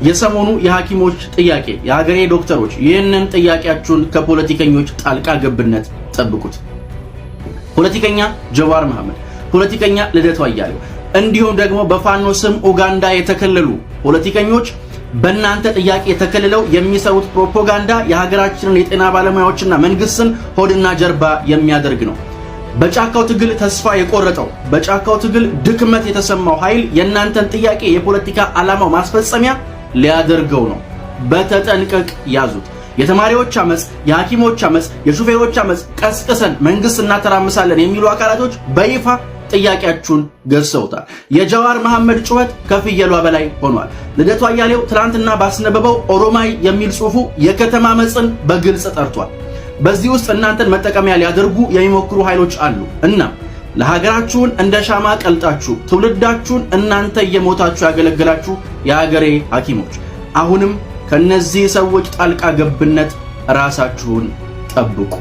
የሰሞኑ የሐኪሞች ጥያቄ የሀገሬ ዶክተሮች ይህንን ጥያቄያችሁን ከፖለቲከኞች ጣልቃ ገብነት ጠብቁት። ፖለቲከኛ ጀዋር መሐመድ፣ ፖለቲከኛ ልደቱ አያሌው እንዲሁም ደግሞ በፋኖ ስም ኡጋንዳ የተከለሉ ፖለቲከኞች በእናንተ ጥያቄ ተከልለው የሚሰሩት ፕሮፓጋንዳ የሀገራችንን የጤና ባለሙያዎችና መንግስትን ሆድና ጀርባ የሚያደርግ ነው። በጫካው ትግል ተስፋ የቆረጠው በጫካው ትግል ድክመት የተሰማው ኃይል የእናንተን ጥያቄ የፖለቲካ ዓላማው ማስፈጸሚያ ሊያደርገው ነው። በተጠንቀቅ ያዙት። የተማሪዎች አመጽ፣ የሐኪሞች አመጽ፣ የሹፌሮች አመጽ ቀስቅሰን መንግስት እናተራምሳለን የሚሉ አካላቶች በይፋ ጥያቄያችሁን ገዝተውታል። የጀዋር መሐመድ ጩኸት ከፍየሏ በላይ ሆኗል። ልደቱ አያሌው ትላንትና ባስነበበው ኦሮማይ የሚል ጽሑፉ የከተማ አመጽን በግልጽ ጠርቷል። በዚህ ውስጥ እናንተን መጠቀሚያ ሊያደርጉ የሚሞክሩ ኃይሎች አሉ እና ለሀገራችሁን እንደ ሻማ ቀልጣችሁ ትውልዳችሁን እናንተ እየሞታችሁ ያገለገላችሁ የሀገሬ ሐኪሞች አሁንም ከነዚህ ሰዎች ጣልቃ ገብነት ራሳችሁን ጠብቁ።